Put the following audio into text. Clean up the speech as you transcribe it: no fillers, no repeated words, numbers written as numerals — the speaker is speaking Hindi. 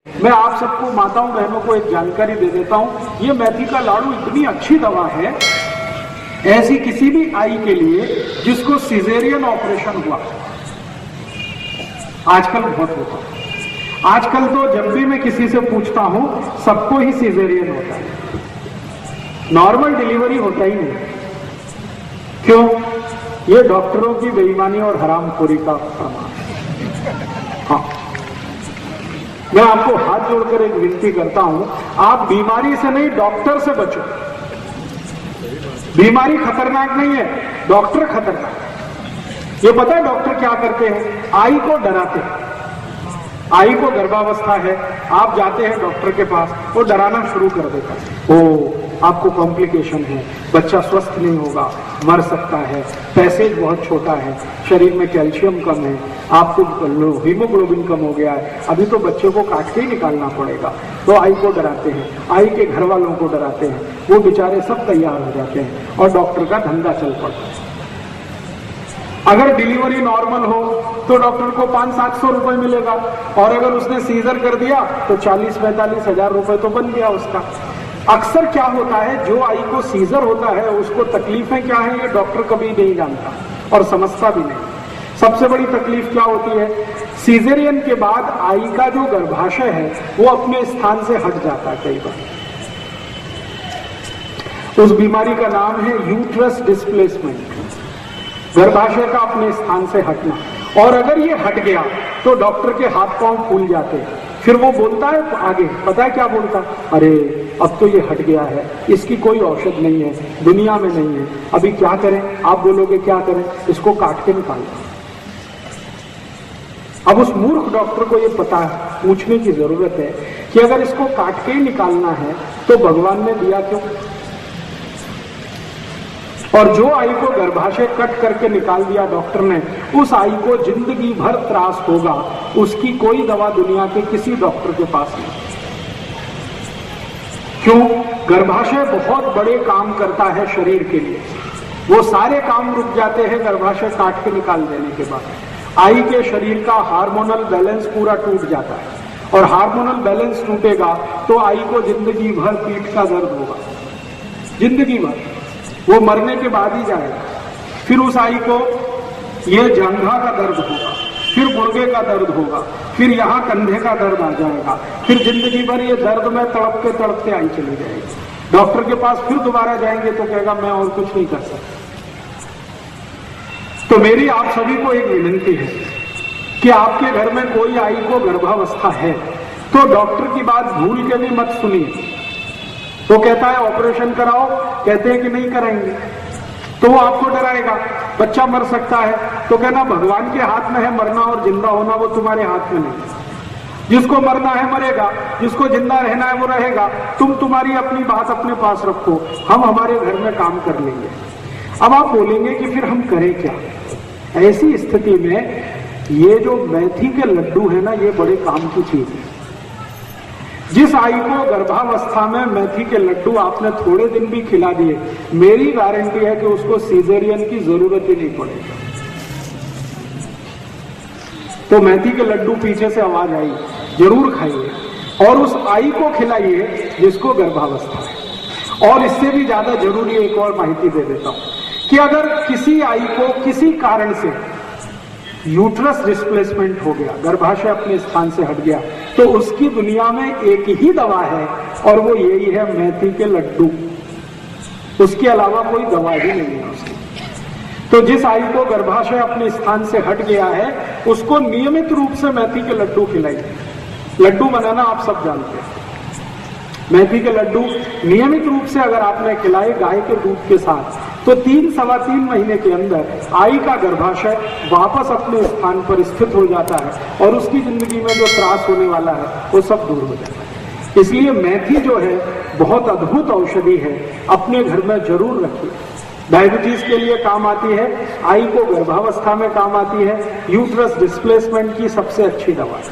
मैं आप सबको माताओं बहनों को एक जानकारी दे देता हूं, ये मेथी का लाड़ू इतनी अच्छी दवा है, ऐसी किसी भी आई के लिए जिसको सिजेरियन ऑपरेशन हुआ, आजकल बहुत होता है। आजकल तो जब भी मैं किसी से पूछता हूं सबको ही सिजेरियन होता है, नॉर्मल डिलीवरी होता ही नहीं। क्यों? ये डॉक्टरों की बेईमानी और हरामखोरी का प्रमाण। हाँ, मैं आपको हाथ जोड़कर एक विनती करता हूं, आप बीमारी से नहीं डॉक्टर से बचो। बीमारी खतरनाक नहीं है, डॉक्टर खतरनाक है। ये पता है डॉक्टर क्या करते हैं? आई को डराते हैं। आई को गर्भावस्था है, आप जाते हैं डॉक्टर के पास, वो डराना शुरू कर देता है, ओ आपको कॉम्प्लिकेशन है, बच्चा स्वस्थ नहीं होगा, मर सकता है, पैसेज बहुत छोटा है, शरीर में कैल्शियम कम है, आपको हीमोग्लोबिन कम हो गया है, अभी तो बच्चे को काट के ही निकालना पड़ेगा। तो आई को डराते हैं, आई के घर वालों को डराते हैं, वो बेचारे सब तैयार हो जाते हैं और डॉक्टर का धंधा चल पड़ता है। अगर डिलीवरी नॉर्मल हो तो डॉक्टर को 500-700 रुपए मिलेगा, और अगर उसने सीजर कर दिया तो 40-45 हजार रुपए तो बन गया उसका। अक्सर क्या होता है, जो आई को सीजर होता है उसको तकलीफें क्या है ये डॉक्टर कभी नहीं जानता और समझता भी नहीं। सबसे बड़ी तकलीफ क्या होती है, सीजरियन के बाद आई का जो गर्भाशय है वो अपने स्थान से हट जाता है कई बार। उस बीमारी का नाम है यूट्रस डिस्प्लेसमेंट, गर्भाशय का अपने स्थान से हटना। और अगर ये हट गया तो डॉक्टर के हाथ पांव फूल जाते हैं, फिर वो बोलता है आगे, पता है क्या बोलता? अरे अब तो ये हट गया है, इसकी कोई औषध नहीं है, दुनिया में नहीं है, अभी क्या करें? आप बोलोगे क्या करें? इसको काट के निकाल दो। अब उस मूर्ख डॉक्टर को ये पता है, पूछने की जरूरत है कि अगर इसको काट के ही निकालना है तो भगवान ने दिया क्यों? और जो आई को गर्भाशय कट करके निकाल दिया डॉक्टर ने, उस आई को जिंदगी भर त्रास होगा, उसकी कोई दवा दुनिया के किसी डॉक्टर के पास नहीं। क्यों? गर्भाशय बहुत बड़े काम करता है शरीर के लिए, वो सारे काम रुक जाते हैं गर्भाशय काट के निकाल देने के बाद। आई के शरीर का हार्मोनल बैलेंस पूरा टूट जाता है, और हार्मोनल बैलेंस टूटेगा तो आई को जिंदगी भर पीठ का दर्द होगा, जिंदगी भर, वो मरने के बाद ही जाएगा। फिर उस आई को ये जंघा का दर्द होगा, फिर गुर्गे का दर्द होगा, फिर यहाँ कंधे का दर्द आ जाएगा, फिर जिंदगी भर ये दर्द में तड़पते तड़पते आई चली जाएगी। डॉक्टर के पास फिर दोबारा जाएंगे तो कहेगा मैं और कुछ नहीं कर सकता। तो मेरी आप सभी को एक विनती है कि आपके घर में कोई आई को गर्भावस्था है तो डॉक्टर की बात भूल के भी मत सुनिए। वो कहता है ऑपरेशन कराओ, कहते हैं कि नहीं कराएंगे, तो वो आपको डराएगा, बच्चा मर सकता है, तो कहना भगवान के हाथ में है मरना और जिंदा होना, वो तुम्हारे हाथ में नहीं। जिसको मरना है मरेगा, जिसको जिंदा रहना है वो रहेगा। तुम तुम्हारी अपनी बात अपने पास रखो, हम हमारे घर में काम कर लेंगे। अब आप बोलेंगे कि फिर हम करें क्या? ऐसी स्थिति में ये जो मेथी के लड्डू है ना, ये बड़े काम की चीज है। जिस आई को गर्भावस्था में मेथी के लड्डू आपने थोड़े दिन भी खिला दिए, मेरी गारंटी है कि उसको सीजेरियन की जरूरत ही नहीं पड़ेगी। तो मेथी के लड्डू पीछे से आवाज आई, जरूर खाइए और उस आई को खिलाइए जिसको गर्भावस्था है। और इससे भी ज्यादा जरूरी एक और माहिती दे देता हूं कि अगर किसी आई को किसी कारण से यूट्रस डिस्प्लेसमेंट हो गया, गर्भाशय अपने स्थान से हट गया, तो उसकी दुनिया में एक ही दवा है और वो यही है मेथी के लड्डू। उसके अलावा कोई दवा ही नहीं है उसकी। तो जिस आई को गर्भाशय अपने स्थान से हट गया है उसको नियमित रूप से मेथी के लड्डू खिलाइए। लड्डू बनाना आप सब जानते हैं। मेथी के लड्डू नियमित रूप से अगर आपने खिलाए गाय के दूध के साथ, तो 3-3.25 महीने के अंदर आई का गर्भाशय वापस अपने स्थान पर स्थित हो जाता है और उसकी जिंदगी में जो त्रास होने वाला है वो सब दूर हो जाता है। इसलिए मेथी जो है बहुत अद्भुत औषधि है, अपने घर में जरूर रखिए। डायबिटीज के लिए काम आती है, आई को गर्भावस्था में काम आती है, यूट्रस डिस्प्लेसमेंट की सबसे अच्छी दवा है।